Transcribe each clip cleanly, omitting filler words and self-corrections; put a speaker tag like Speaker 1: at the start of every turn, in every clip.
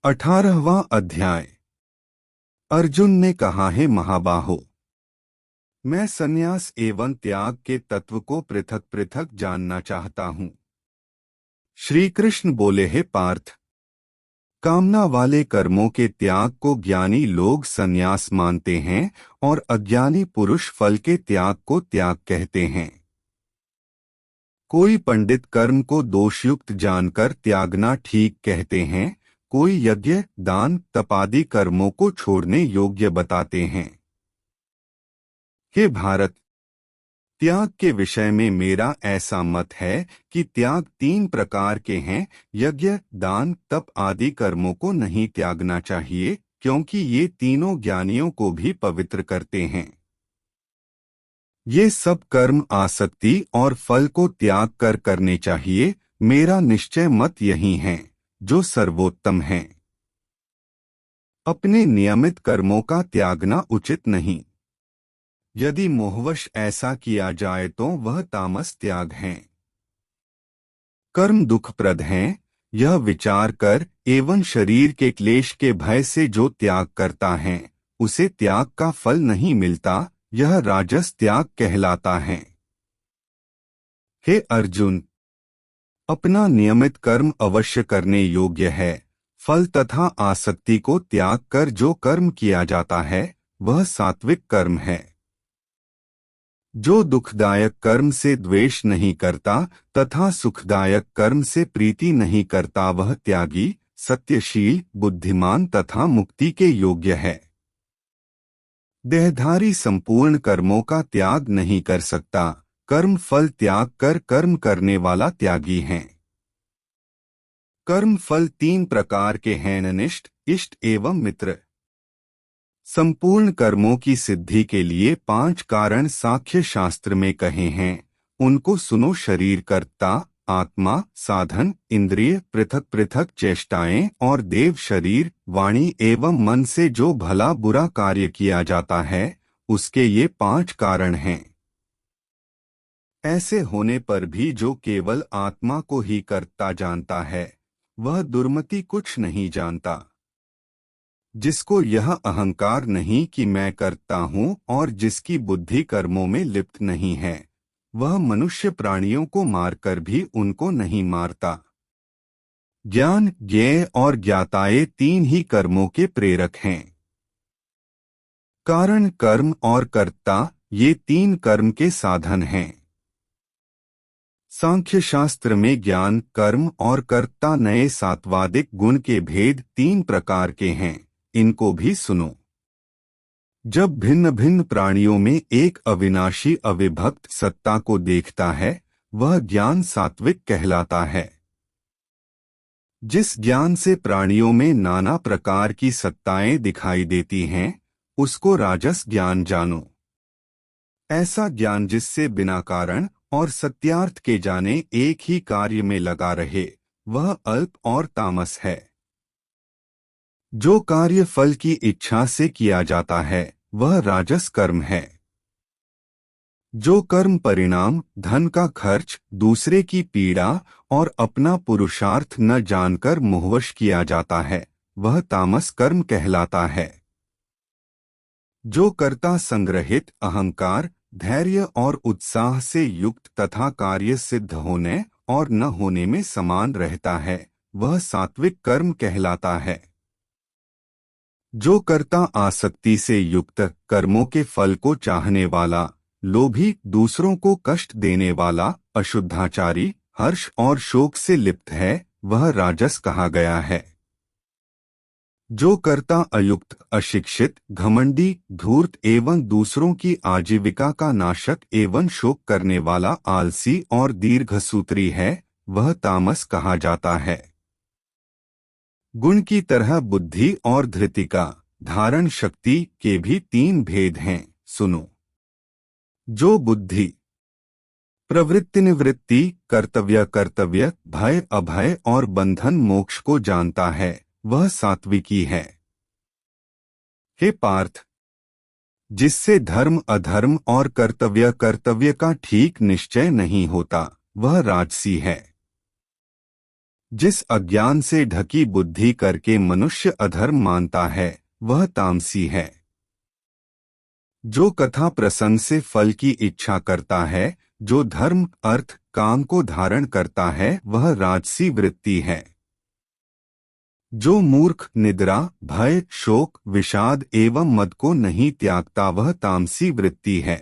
Speaker 1: 18वां अध्याय। अर्जुन ने कहा, है महाबाहो, मैं संन्यास एवं त्याग के तत्व को पृथक पृथक जानना चाहता हूँ। श्री कृष्ण बोले, हे पार्थ, कामना वाले कर्मों के त्याग को ज्ञानी लोग संन्यास मानते हैं और अज्ञानी पुरुष फल के त्याग को त्याग कहते हैं। कोई पंडित कर्म को दोषयुक्त जानकर त्यागना ठीक कहते हैं, कोई यज्ञ दान तपादि कर्मों को छोड़ने योग्य बताते हैं। हे भारत, त्याग के विषय में मेरा ऐसा मत है कि त्याग 3 प्रकार के हैं। यज्ञ दान तप आदि कर्मों को नहीं त्यागना चाहिए, क्योंकि ये तीनों ज्ञानियों को भी पवित्र करते हैं। ये सब कर्म आसक्ति और फल को त्याग कर करने चाहिए। मेरा निश्चय मत यही है जो सर्वोत्तम है। अपने नियमित कर्मों का त्यागना उचित नहीं। यदि मोहवश ऐसा किया जाए तो वह तामस त्याग है। कर्म दुखप्रद हैं, यह विचार कर एवं शरीर के क्लेश के भय से जो त्याग करता है उसे त्याग का फल नहीं मिलता, यह राजस त्याग कहलाता है। हे अर्जुन, अपना नियमित कर्म अवश्य करने योग्य है। फल तथा आसक्ति को त्याग कर जो कर्म किया जाता है वह सात्विक कर्म है। जो दुखदायक कर्म से द्वेष नहीं करता तथा सुखदायक कर्म से प्रीति नहीं करता वह त्यागी, सत्यशील, बुद्धिमान तथा मुक्ति के योग्य है। देहधारी संपूर्ण कर्मों का त्याग नहीं कर सकता। कर्म फल त्याग कर कर्म करने वाला त्यागी है। कर्म फल 3 प्रकार के हैं, अनिष्ट, इष्ट एवं मित्र। संपूर्ण कर्मों की सिद्धि के लिए 5 कारण सांख्य शास्त्र में कहे हैं, उनको सुनो। शरीर कर्ता, आत्मा, साधन, इंद्रिय, पृथक पृथक चेष्टाएं और देव शरीर, वाणी एवं मन से जो भला बुरा कार्य किया जाता है उसके ये 5 कारण हैं। ऐसे होने पर भी जो केवल आत्मा को ही कर्ता जानता है वह दुर्मति कुछ नहीं जानता। जिसको यह अहंकार नहीं कि मैं करता हूँ और जिसकी बुद्धि कर्मों में लिप्त नहीं है, वह मनुष्य प्राणियों को मारकर भी उनको नहीं मारता। ज्ञान, ज्ञेय और ज्ञाताए 3 ही कर्मों के प्रेरक हैं। कारण, कर्म और कर्ता ये 3 कर्म के साधन हैं। सांख्य शास्त्र में ज्ञान, कर्म और कर्ता नए सात्वादिक गुण के भेद 3 प्रकार के हैं, इनको भी सुनो। जब भिन्न भिन्न प्राणियों में एक अविनाशी अविभक्त सत्ता को देखता है वह ज्ञान सात्विक कहलाता है। जिस ज्ञान से प्राणियों में नाना प्रकार की सत्ताएं दिखाई देती हैं उसको राजस ज्ञान जानो। ऐसा ज्ञान जिससे बिना कारण और सत्यार्थ के जाने एक ही कार्य में लगा रहे वह अल्प और तामस है। जो कार्य फल की इच्छा से किया जाता है वह राजस कर्म है। जो कर्म परिणाम, धन का खर्च, दूसरे की पीड़ा और अपना पुरुषार्थ न जानकर मोहवश किया जाता है वह तामस कर्म कहलाता है। जो कर्ता संग्रहित, अहंकार, धैर्य और उत्साह से युक्त तथा कार्य सिद्ध होने और न होने में समान रहता है वह सात्विक कर्म कहलाता है। जो कर्ता आसक्ति से युक्त, कर्मों के फल को चाहने वाला, लोभी, दूसरों को कष्ट देने वाला, अशुद्धाचारी, हर्ष और शोक से लिप्त है वह राजस कहा गया है। जो कर्ता अयुक्त, अशिक्षित, घमंडी, धूर्त एवं दूसरों की आजीविका का नाशक एवं शोक करने वाला, आलसी और दीर्घसूत्री है वह तामस कहा जाता है। गुण की तरह बुद्धि और धृति का, धारण शक्ति के भी 3 भेद हैं, सुनो। जो बुद्धि, प्रवृत्ति निवृत्ति, कर्तव्य कर्तव्य, भय अभय और बंधन मोक्ष को जानता है वह सात्विकी है। हे पार्थ, जिससे धर्म अधर्म और कर्तव्य कर्तव्य का ठीक निश्चय नहीं होता वह राजसी है। जिस अज्ञान से ढकी बुद्धि करके मनुष्य अधर्म मानता है वह तामसी है। जो कथा प्रसंग से फल की इच्छा करता है, जो धर्म अर्थ काम को धारण करता है वह राजसी वृत्ति है। जो मूर्ख निद्रा भय शोक विषाद एवं मद को नहीं त्यागता वह तामसी वृत्ति है।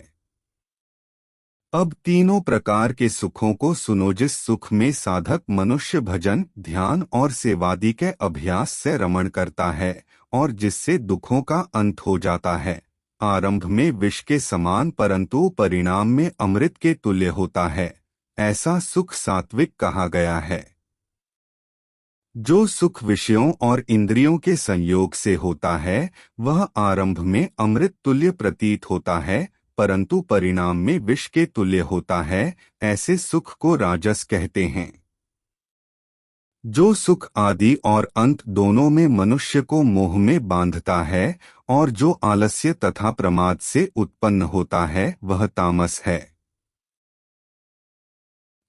Speaker 1: अब तीनों प्रकार के सुखों को सुनो। जिस सुख में साधक मनुष्य भजन ध्यान और सेवादि के अभ्यास से रमण करता है और जिससे दुखों का अंत हो जाता है, आरंभ में विष के समान परंतु परिणाम में अमृत के तुल्य होता है, ऐसा सुख सात्विक कहा गया है। जो सुख विषयों और इंद्रियों के संयोग से होता है वह आरंभ में अमृत तुल्य प्रतीत होता है परंतु परिणाम में विष के तुल्य होता है, ऐसे सुख को राजस कहते हैं। जो सुख आदि और अंत दोनों में मनुष्य को मोह में बांधता है और जो आलस्य तथा प्रमाद से उत्पन्न होता है वह तामस है।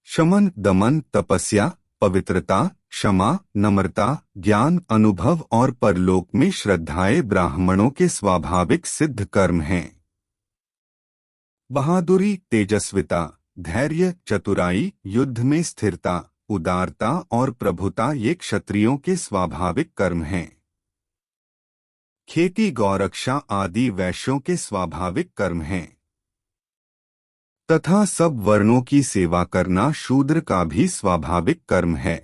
Speaker 1: शमन दमन तपस्या पवित्रता क्षमा नम्रता ज्ञान अनुभव और परलोक में श्रद्धाएं ब्राह्मणों के स्वाभाविक सिद्ध कर्म हैं। बहादुरी तेजस्विता धैर्य चतुराई युद्ध में स्थिरता उदारता और प्रभुता ये क्षत्रियों के स्वाभाविक कर्म हैं। खेती गौरक्षा आदि वैश्यों के स्वाभाविक कर्म हैं तथा सब वर्णों की सेवा करना शूद्र का भी स्वाभाविक कर्म है।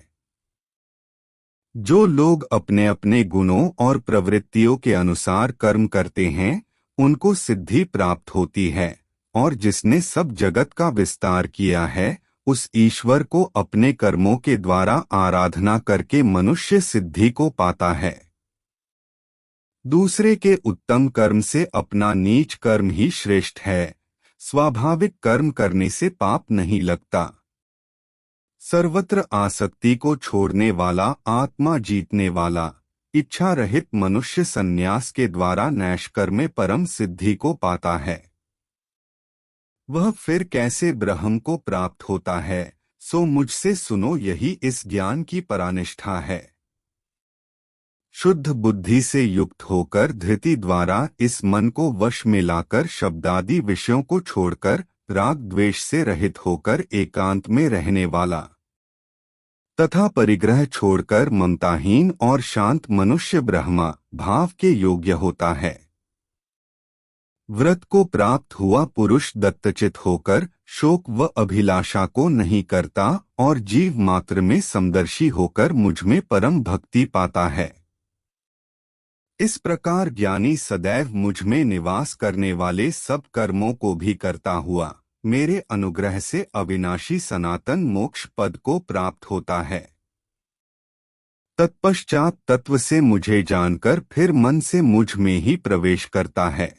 Speaker 1: जो लोग अपने अपने गुणों और प्रवृत्तियों के अनुसार कर्म करते हैं उनको सिद्धि प्राप्त होती है और जिसने सब जगत का विस्तार किया है उस ईश्वर को अपने कर्मों के द्वारा आराधना करके मनुष्य सिद्धि को पाता है। दूसरे के उत्तम कर्म से अपना नीच कर्म ही श्रेष्ठ है। स्वाभाविक कर्म करने से पाप नहीं लगता। सर्वत्र आसक्ति को छोड़ने वाला आत्मा जीतने वाला इच्छा रहित मनुष्य संन्यास के द्वारा नैष्कर्म में परम सिद्धि को पाता है। वह फिर कैसे ब्रह्म को प्राप्त होता है, सो मुझसे सुनो, यही इस ज्ञान की परानिष्ठा है। शुद्ध बुद्धि से युक्त होकर धृति द्वारा इस मन को वश में लाकर शब्दादि विषयों को छोड़कर राग द्वेष से रहित होकर एकांत में रहने वाला तथा परिग्रह छोड़कर ममताहीन और शांत मनुष्य ब्रह्मा भाव के योग्य होता है। व्रत को प्राप्त हुआ पुरुष दत्तचित होकर शोक व अभिलाषा को नहीं करता और जीव मात्र में समदर्शी होकर मुझमें परम भक्ति पाता है। इस प्रकार ज्ञानी सदैव मुझमें निवास करने वाले सब कर्मों को भी करता हुआ मेरे अनुग्रह से अविनाशी सनातन मोक्ष पद को प्राप्त होता है। तत्पश्चात तत्व से मुझे जानकर फिर मन से मुझ में ही प्रवेश करता है।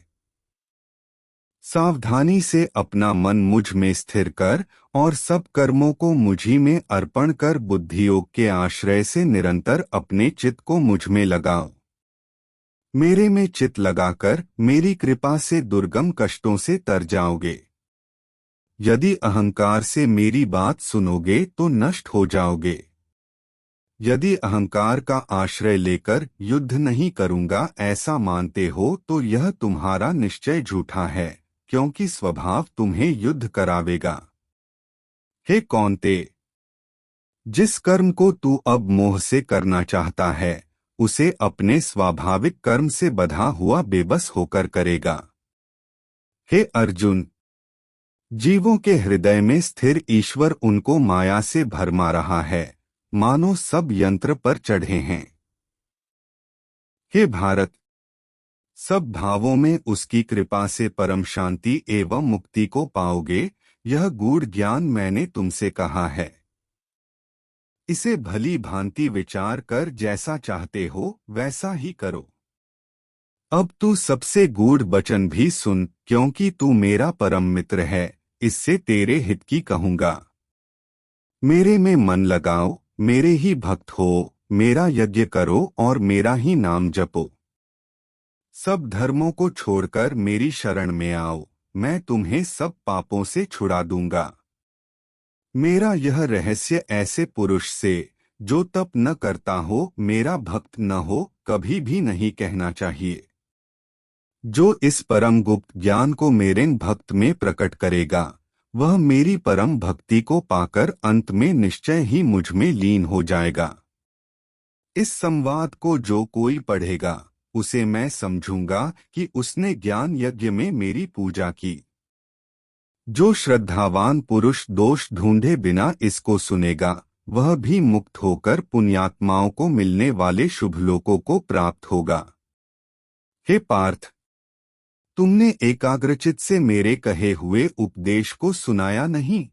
Speaker 1: सावधानी से अपना मन मुझ में स्थिर कर और सब कर्मों को मुझी में अर्पण कर बुद्धियोग के आश्रय से निरंतर अपने चित्त को मुझ में लगाओ। मेरे में चित्त लगाकर मेरी कृपा से दुर्गम कष्टों से तर जाओगे। यदि अहंकार से मेरी बात सुनोगे तो नष्ट हो जाओगे। यदि अहंकार का आश्रय लेकर युद्ध नहीं करूंगा ऐसा मानते हो तो यह तुम्हारा निश्चय झूठा है, क्योंकि स्वभाव तुम्हें युद्ध करावेगा। हे कौन्ते, जिस कर्म को तू अब मोह से करना चाहता है उसे अपने स्वाभाविक कर्म से बंधा हुआ बेबस होकर करेगा। हे अर्जुन, जीवों के हृदय में स्थिर ईश्वर उनको माया से भरमा रहा है, मानो सब यंत्र पर चढ़े हैं। हे भारत, सब भावों में उसकी कृपा से परम शांति एवं मुक्ति को पाओगे। यह गूढ़ ज्ञान मैंने तुमसे कहा है। इसे भली भांति विचार कर जैसा चाहते हो वैसा ही करो। अब तू सबसे गूढ़ वचन भी सुन, क्योंकि तू मेरा परम मित्र है, इससे तेरे हित की कहूंगा। मेरे में मन लगाओ, मेरे ही भक्त हो, मेरा यज्ञ करो और मेरा ही नाम जपो। सब धर्मों को छोड़कर मेरी शरण में आओ, मैं तुम्हें सब पापों से छुड़ा दूंगा। मेरा यह रहस्य ऐसे पुरुष से जो तप न करता हो मेरा भक्त न हो कभी भी नहीं कहना चाहिए। जो इस परम गुप्त ज्ञान को मेरे भक्त में प्रकट करेगा वह मेरी परम भक्ति को पाकर अंत में निश्चय ही मुझ में लीन हो जाएगा। इस संवाद को जो कोई पढ़ेगा उसे मैं समझूंगा कि उसने ज्ञान यज्ञ में मेरी पूजा की। जो श्रद्धावान पुरुष दोष ढूंढे बिना इसको सुनेगा वह भी मुक्त होकर पुण्यात्माओं को मिलने वाले शुभ लोकों को प्राप्त होगा। हे पार्थ, तुमने एकाग्रचित से मेरे कहे हुए उपदेश को सुनाया नहीं?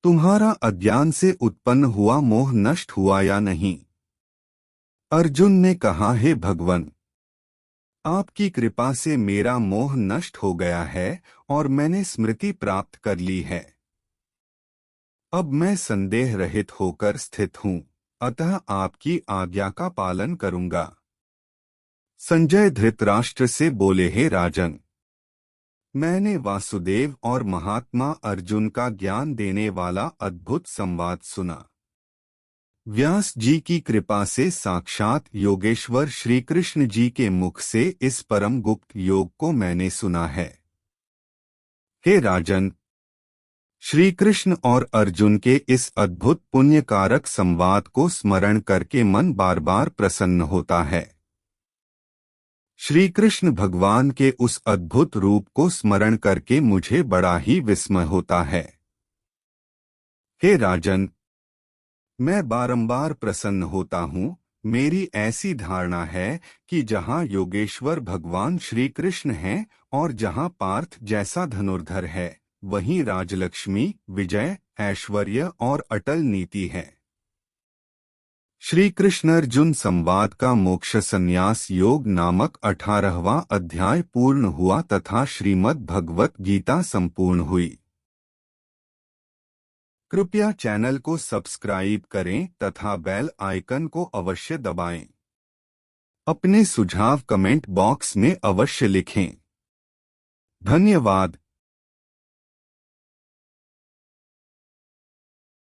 Speaker 1: तुम्हारा अज्ञान से उत्पन्न हुआ मोह नष्ट हुआ या नहीं? अर्जुन ने कहा, हे भगवन, आपकी कृपा से मेरा मोह नष्ट हो गया है और मैंने स्मृति प्राप्त कर ली है। अब मैं संदेह रहित होकर स्थित हूँ, अतः आपकी आज्ञा का पालन करूंगा। संजय धृतराष्ट्र से बोले, हे राजन, मैंने वासुदेव और महात्मा अर्जुन का ज्ञान देने वाला अद्भुत संवाद सुना। व्यास जी की कृपा से साक्षात योगेश्वर श्री कृष्ण जी के मुख से इस परम गुप्त योग को मैंने सुना है। हे राजन, श्री कृष्ण और अर्जुन के इस अद्भुत पुण्यकारक संवाद को स्मरण करके मन बार बार प्रसन्न होता है। श्री कृष्ण भगवान के उस अद्भुत रूप को स्मरण करके मुझे बड़ा ही विस्मय होता है। हे राजन, मैं बारंबार प्रसन्न होता हूँ। मेरी ऐसी धारणा है कि जहाँ योगेश्वर भगवान श्री कृष्ण हैं और जहाँ पार्थ जैसा धनुर्धर है वहीं राजलक्ष्मी, विजय, ऐश्वर्य और अटल नीति है। श्री कृष्ण अर्जुन संवाद का मोक्ष संन्यास योग नामक 18वां अध्याय पूर्ण हुआ तथा श्रीमद् भगवत गीता संपूर्ण हुई। कृपया चैनल को सब्सक्राइब करें तथा बेल आइकन को अवश्य दबाएं। अपने सुझाव कमेंट बॉक्स में अवश्य लिखें। धन्यवाद।